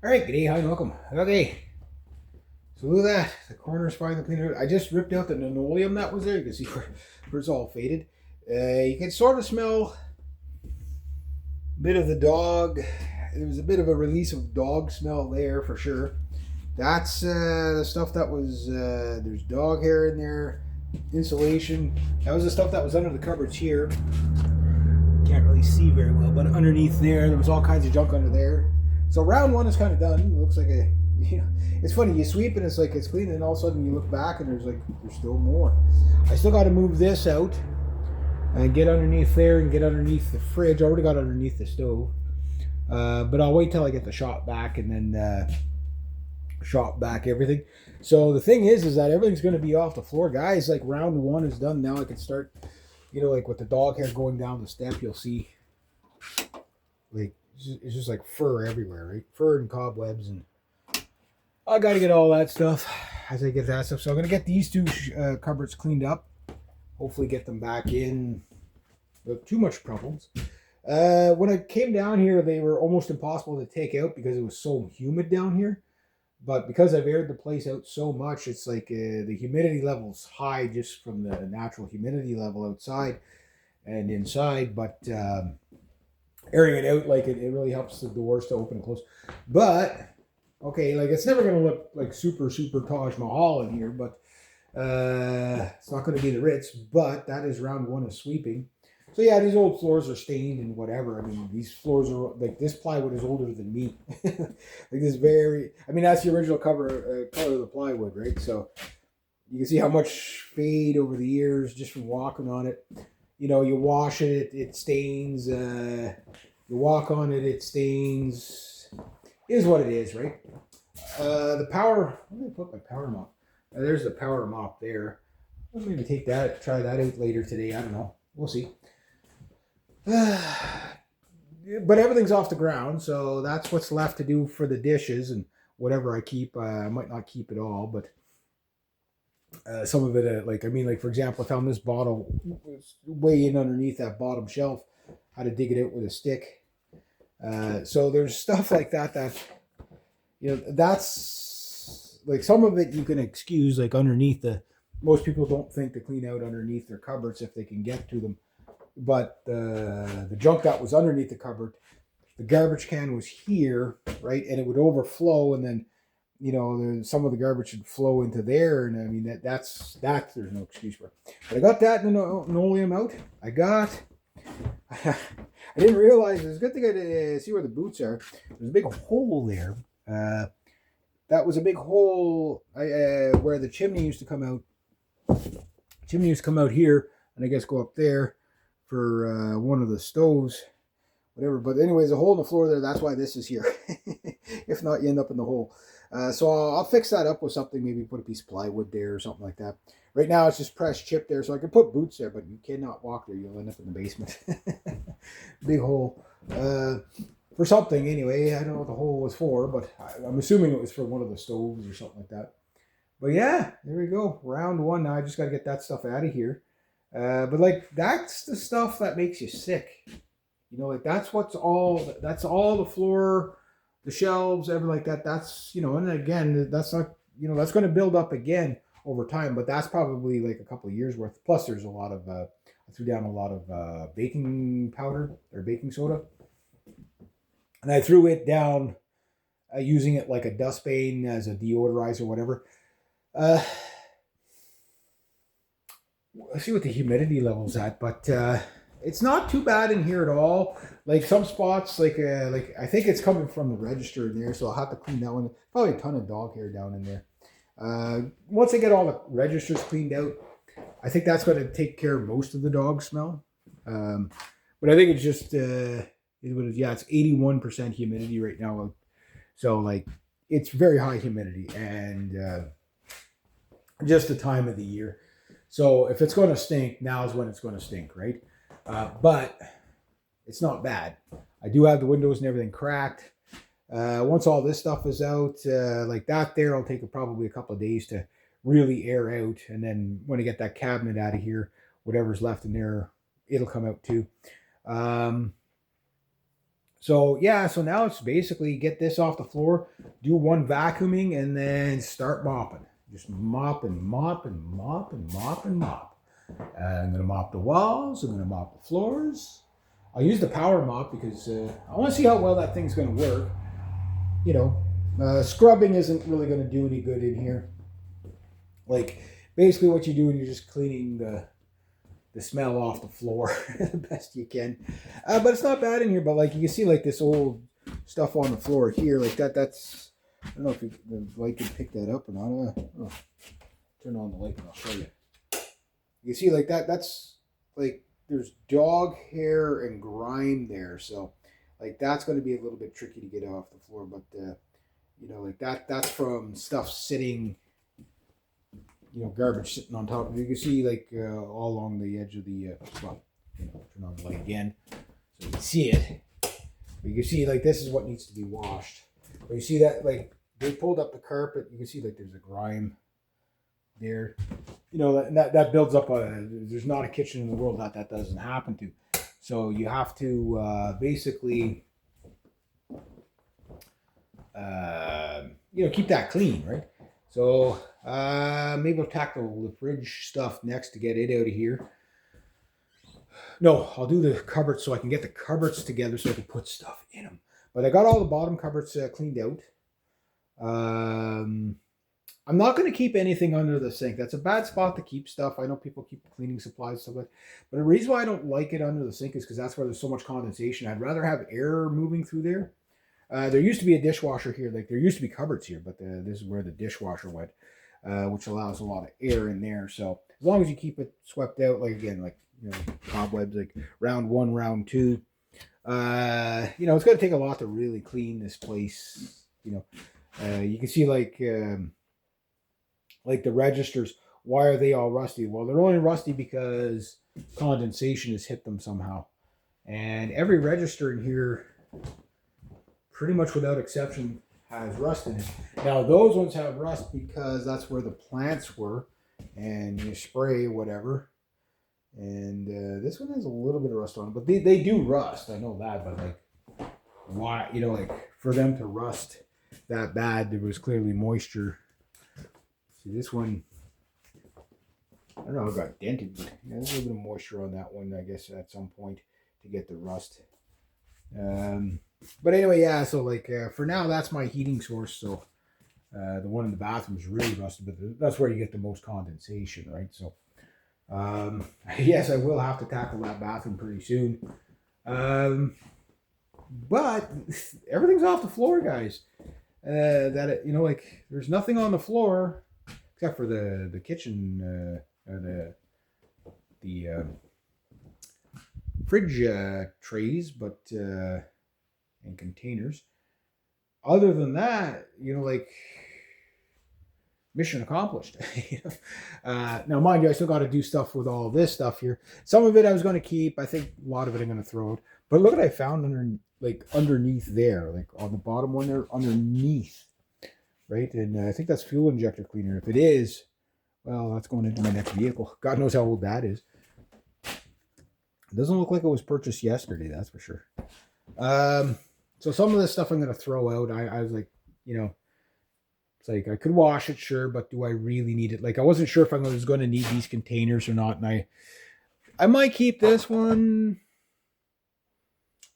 All right, good day, hi, and welcome. Okay, so look at that. The corner's finally cleaned out. I just ripped out the linoleum that was there. You can see where it's all faded. You can sort of smell a bit of the dog. There was a bit of a release of dog smell there for sure. That's the stuff that was, there's dog hair in there, insulation. That was the stuff that was under the cupboards here. Can't really see very well, but underneath there was all kinds of junk under there. So round one is kind of done. It looks like a, you know, it's funny, you sweep and it's like it's clean, and all of a sudden you look back and there's still more. I still got to move this out and get underneath there and get underneath the fridge. I already got underneath the stove, but I'll wait till I get the shop back and then shop back everything. So the thing is that everything's going to be off the floor, guys. Like round one is done. Now I can start, like with the dog hair going down the step, you'll see like it's just like fur everywhere, right? Fur and cobwebs, and I got to get all that stuff as I get that stuff. So I'm gonna get these two cupboards cleaned up. Hopefully, get them back in without too much problems. When I came down here, they were almost impossible to take out because it was so humid down here. But because I've aired the place out so much, it's like the humidity level's high just from the natural humidity level outside and inside. But airing it out, like it really helps the doors to open and close. But okay, like it's never gonna look like super Taj Mahal in here, but it's not gonna be the Ritz. But that is round one of sweeping. So yeah, these old floors are stained and whatever. I mean, these floors are like this plywood is older than me. Like this very. I mean, that's the original color of the plywood, right? So you can see how much fade over the years just from walking on it. You wash it, it stains. You walk on it, it stains. It is what it is, right? The power. Where did I put my power mop? There's the power mop there. I'll maybe try that out later today. I don't know. We'll see. But everything's off the ground, so that's what's left to do for the dishes and whatever I keep. I might not keep it all, but some of it, like for example, I found this bottle way in underneath that bottom shelf. How to dig it out with a stick. So there's stuff like that that's like some of it you can excuse, like underneath the. Most people don't think to clean out underneath their cupboards if they can get to them, but the junk that was underneath the cupboard, the garbage can was here, right, and it would overflow, and then some of the garbage would flow into there, and I mean that's there's no excuse for it. But I got that linoleum out. I didn't realize it's a good thing I did see where the boots are. There's a big hole there. That was a big hole where the chimney used to come out. Chimney used to come out here, and I guess go up there for one of the stoves, whatever. But anyways, a hole in the floor there. That's why this is here. If not, you end up in the hole. So I'll fix that up with something. Maybe put a piece of plywood there or something like that. Right now it's just pressed chip there, so I can put boots there, but you cannot walk there. You'll end up in the basement. Big hole. For something anyway. I don't know what the hole was for, but I'm assuming it was for one of the stoves or something like that. But yeah, there we go. Round one. Now I just got to get that stuff out of here. But like that's the stuff that makes you sick. Like that's all the floor, the shelves, everything like that. That's and again, that's not that's going to build up again over time. But that's probably like a couple of years worth. Plus, there's a lot of I threw down a lot of baking powder or baking soda, and I threw it down using it like a dustbane as a deodorizer or whatever. Uh, let's see what the humidity level's at, but it's not too bad in here at all. Like some spots, like I think it's coming from the register in there, so I'll have to clean that one. Probably a ton of dog hair down in there. Once I get all the registers cleaned out, I think that's going to take care of most of the dog smell. But I think it's just it's 81% humidity right now, so like it's very high humidity and just the time of the year. So if it's going to stink, now is when it's going to stink, right? But it's not bad. I do have the windows and everything cracked. Once all this stuff is out, like that there, it'll take probably a couple of days to really air out. And then when I get that cabinet out of here, whatever's left in there, it'll come out too. Um, So yeah, so now it's basically get this off the floor, do one vacuuming, and then start mopping. Just mop and mop and mop and mop and mop. I'm gonna mop the walls. I'm gonna mop the floors. I'll use the power mop because I want to see how well that thing's gonna work. You know, scrubbing isn't really gonna do any good in here. Like basically, what you do is you're just cleaning the smell off the floor the best you can. But it's not bad in here. But like you can see, like this old stuff on the floor here, like that's. I don't know if the light can pick that up or not. Turn on the light and I'll show you. You can see like that. That's like there's dog hair and grime there, so like that's going to be a little bit tricky to get off the floor. But you know, like that's from stuff sitting. You know, garbage sitting on top of it. You can see like all along the edge of the well, you know, turn on the light again so you can see it. You can see like this is what needs to be washed. But you see that like they pulled up the carpet. You can see like there's a grime there. You know, that builds up. There's not a kitchen in the world that doesn't happen to. So you have to basically, you know, keep that clean, right? So maybe I'll tackle the fridge stuff next to get it out of here. No, I'll do the cupboards so I can get the cupboards together so I can put stuff in them. But I got all the bottom cupboards cleaned out. I'm not going to keep anything under the sink. That's a bad spot to keep stuff. I know people keep cleaning supplies and stuff like that. But the reason why I don't like it under the sink is because that's where there's so much condensation. I'd rather have air moving through there. There used to be a dishwasher here. Like there used to be cupboards here, but this is where the dishwasher went, which allows a lot of air in there. So as long as you keep it swept out, like again, like you know, cobwebs, like round 1, round 2. You know, it's going to take a lot to really clean this place. You know, you can see like the registers. Why are they all rusty? Well, they're only rusty because condensation has hit them somehow, and every register in here, pretty much without exception, has rust in it. Now those ones have rust because that's where the plants were, and you spray whatever. And this one has a little bit of rust on it, but they do rust. I know that, but like, why? You know, like for them to rust that bad, there was clearly moisture. See this one, I don't know how it got dented, but yeah, there's a little bit of moisture on that one, I guess, at some point to get the rust. But anyway, yeah, so like for now, that's my heating source. So the one in the bathroom is really rusted, but that's where you get the most condensation, right? So yes, I will have to tackle that bathroom pretty soon. But everything's off the floor, guys. You know, like there's nothing on the floor except for the kitchen, the fridge trays, but and containers. Other than that, you know, like mission accomplished. Now, mind you, I still got to do stuff with all this stuff here. Some of it I was going to keep. I think a lot of it I'm going to throw out. But look what I found underneath there, like on the bottom one there, underneath, right? And I think that's fuel injector cleaner. If it is, well, that's going into my next vehicle. God knows how old that is. It doesn't look like it was purchased yesterday, that's for sure. So some of this stuff I'm going to throw out. I was like, you know, it's like I could wash it, sure, but do I really need it? Like I wasn't sure if I was going to need these containers or not, and I might keep this one.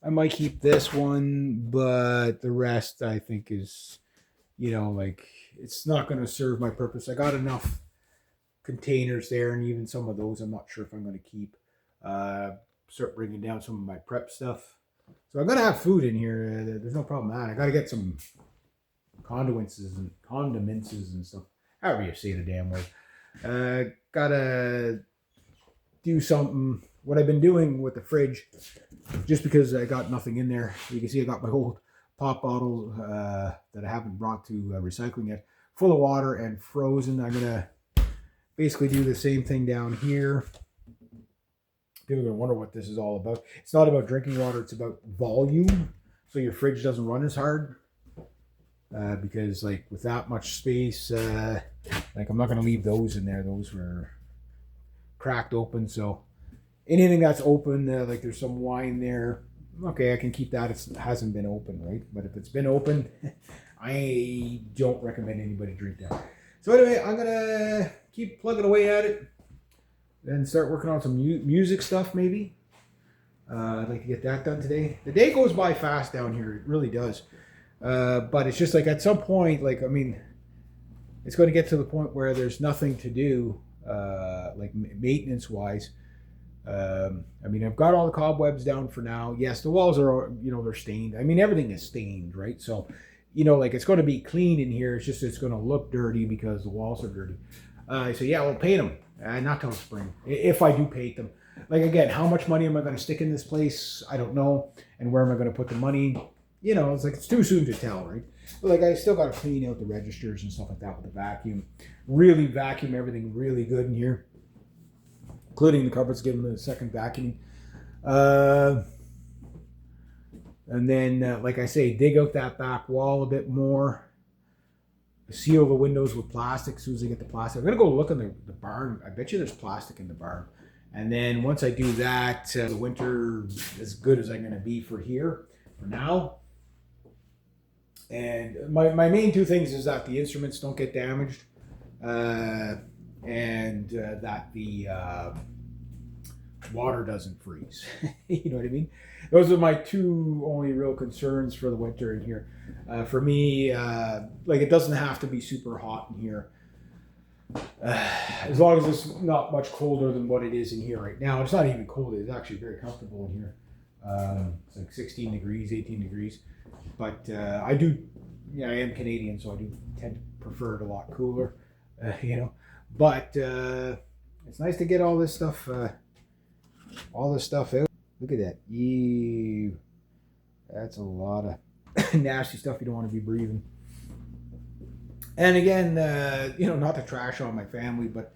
I might keep this one, but the rest I think is, you know, like it's not going to serve my purpose. I got enough containers there, and even some of those I'm not sure if I'm going to keep. Start bringing down some of my prep stuff. So I'm going to have food in here. There's no problem with that. I got to get some condiments and stuff. However you say the damn word. Gotta do something. What I've been doing with the fridge, just because I got nothing in there. You can see I got my old pop bottle that I haven't brought to recycling yet, full of water and frozen. I'm gonna basically do the same thing down here. People are gonna wonder what this is all about. It's not about drinking water. It's about volume, so your fridge doesn't run as hard. Because like with that much space, like I'm not gonna leave those in there. Those were cracked open, so anything that's open, like there's some wine there, okay, I can keep that. It hasn't been open, right? But if it's been open, I don't recommend anybody drink that. So anyway, I'm gonna keep plugging away at it and start working on some music stuff maybe. I'd like to get that done today. The day goes by fast down here. It really does. But it's just like at some point, like, I mean, it's going to get to the point where there's nothing to do, like maintenance wise. I mean, I've got all the cobwebs down for now. Yes, the walls are, they're stained. I mean, everything is stained, right? So, like it's going to be clean in here. It's just, it's going to look dirty because the walls are dirty. So yeah, we'll paint them. Not till spring, if I do paint them. Like, again, how much money am I going to stick in this place? I don't know. And where am I going to put the money? It's like, it's too soon to tell, right? But like, I still got to clean out the registers and stuff like that with the vacuum. Really vacuum everything really good in here, including the cupboards, give them a second vacuuming. And then, like I say, dig out that back wall a bit more. Seal the windows with plastic as soon as I get the plastic. I'm going to go look in the barn. I bet you there's plastic in the barn. And then once I do that, the winter as good as I'm going to be for here for now. And my main two things is that the instruments don't get damaged, and that the water doesn't freeze. You know what I mean? Those are my two only real concerns for the winter in here. For me, like, it doesn't have to be super hot in here. As long as it's not much colder than what it is in here right now. It's not even cold. It's actually very comfortable in here. It's like 16 degrees, 18 degrees. But I am Canadian, so I do tend to prefer it a lot cooler, But it's nice to get all this stuff out. Look at that. Ew. That's a lot of nasty stuff you don't want to be breathing. And again, not to trash on my family, but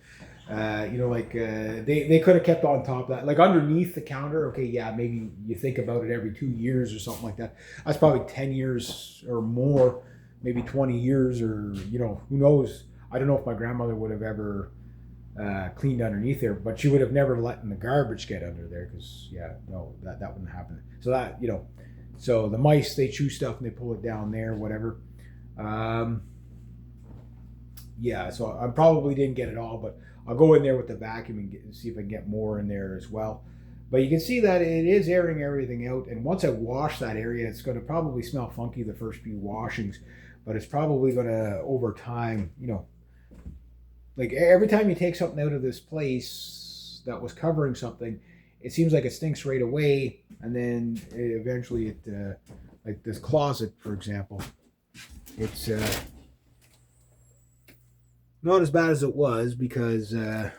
they could have kept on top of that, like underneath the counter. Okay, yeah, maybe you think about it every 2 years or something like that. That's probably 10 years or more, maybe 20 years, or who knows. I don't know if my grandmother would have ever cleaned underneath there, but she would have never let the garbage get under there, because that wouldn't happen. So that so the mice, they chew stuff and they pull it down there, whatever. Yeah, so I probably didn't get it all, but I'll go in there with the vacuum and see if I can get more in there as well. But you can see that it is airing everything out. And once I wash that area, it's going to probably smell funky the first few washings. But it's probably going to, over time, like every time you take something out of this place that was covering something, it seems like it stinks right away. And then eventually like this closet, for example, it's... not as bad as it was, because I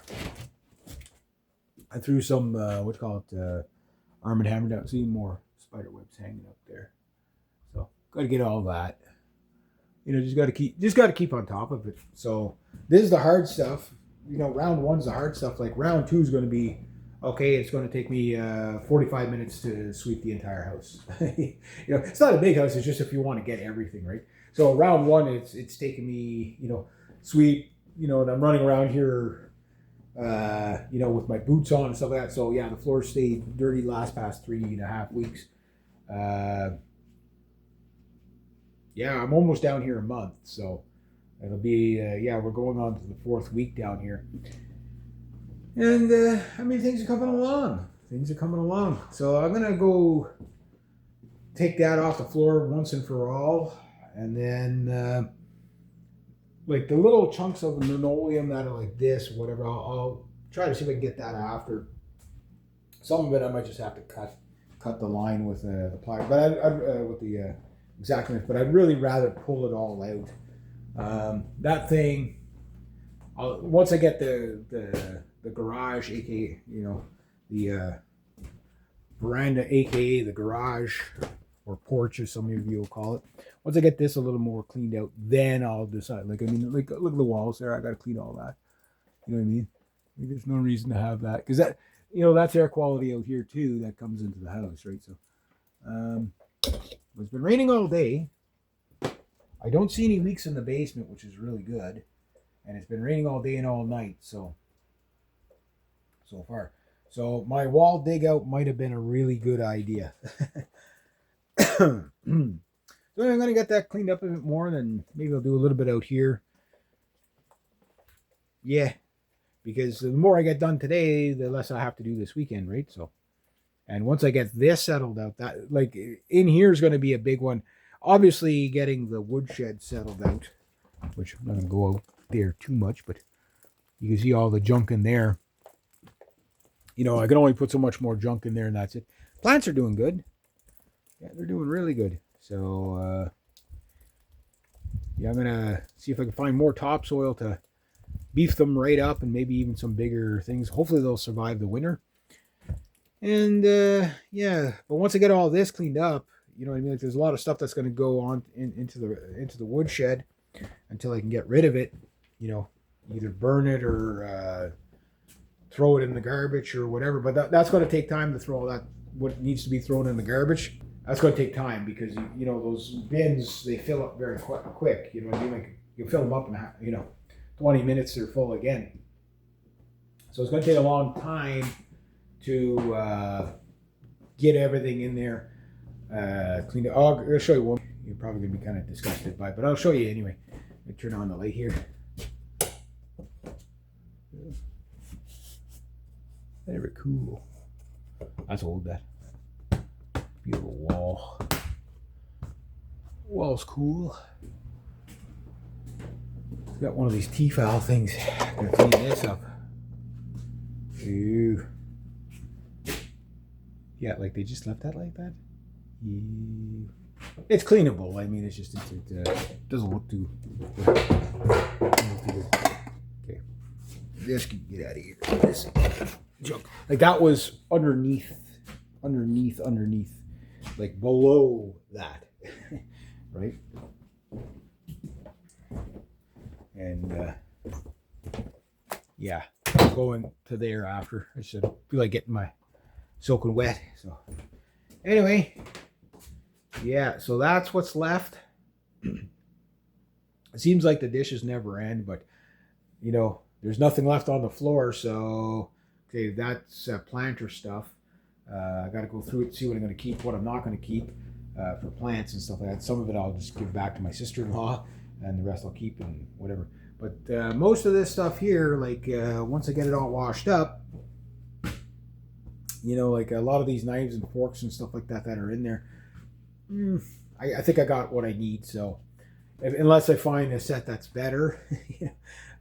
threw some Arm & Hammer down. See, more spider webs hanging up there. So got to get all that. Just got to keep on top of it. So this is the hard stuff. Round one's the hard stuff. Like round two is going to be okay. It's going to take me 45 minutes to sweep the entire house. It's not a big house. It's just if you want to get everything right. So round one, it's taking me sweep, and I'm running around here, with my boots on and stuff like that. So yeah, the floor stayed dirty past 3.5 weeks. Yeah, I'm almost down here a month, so it'll be, we're going on to the 4th week down here. And, things are coming along. So I'm going to go take that off the floor once and for all. And then, like the little chunks of linoleum that are like this, whatever, I'll try to see if I can get that after. Some of it I might just have to cut the line with the pliers, but with the X-Acto, but I'd really rather pull it all out. That thing, once I get the garage, aka the veranda, aka the garage, or porch, as some of you will call it. Once I get this a little more cleaned out, then I'll decide. Look at the walls there. I got to clean all that. You know what I mean? There's no reason to have that, because that, that's air quality out here too. That comes into the house, right? So, it's been raining all day. I don't see any leaks in the basement, which is really good. And it's been raining all day and all night. So far, So my wall dig out might have been a really good idea. So I'm going to get that cleaned up a bit more, and then maybe I'll do a little bit out here. Yeah, because the more I get done today, the less I have to do this weekend, right? So, and once I get this settled out, that like in here is going to be a big one. Obviously, getting the woodshed settled out, which I'm not going to go out there too much, but you can see all the junk in there. You know, I can only put so much more junk in there, and that's it. Plants are doing good. Yeah, they're doing really good. So, yeah, I'm going to see if I can find more topsoil to beef them right up, and maybe even some bigger things. Hopefully they'll survive the winter. And yeah, but once I get all this cleaned up, you know what I mean? Like, there's a lot of stuff that's going to go on into the woodshed until I can get rid of it. You know, either burn it or throw it in the garbage or whatever. But that's going to take time to throw all that what needs to be thrown in the garbage. That's going to take time because you know those bins, they fill up very quick. You know what I mean? Like you fill them up in 20 minutes they're full again. So it's going to take a long time to get everything in there cleaned up. I'll show you one. You're probably going to be kind of disgusted by it, but I'll show you anyway. Let me turn on the light here. Very cool. That's old, that. Beautiful wall. Wall's cool. Got one of these T-file things. Gonna clean this up. Ew. Yeah, like they just left that like that. Ew. It's cleanable. I mean, it's just it doesn't look too good. Okay, this can get out of here. This junk. Like that was underneath, like below that, right? And yeah, going to there after. I should feel like getting my soaking wet. So anyway, yeah, so that's what's left. It seems like the dishes never end, but you know, there's nothing left on the floor. So okay, that's planter stuff. I got to go through it, see what I'm going to keep, what I'm not going to keep for plants and stuff like that. Some of it I'll just give back to my sister-in-law, and the rest I'll keep and whatever. But most of this stuff here, like once I get it all washed up, you know, like a lot of these knives and forks and stuff like that that are in there, I think I got what I need. So unless I find a set that's better,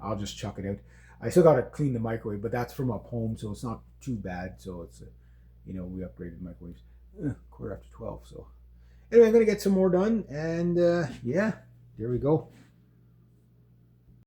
I'll just chuck it out. I still got to clean the microwave, but that's from up home, so it's not too bad. So it's, we upgraded microwaves. 12:15. So anyway, I'm going to get some more done. And yeah, there we go.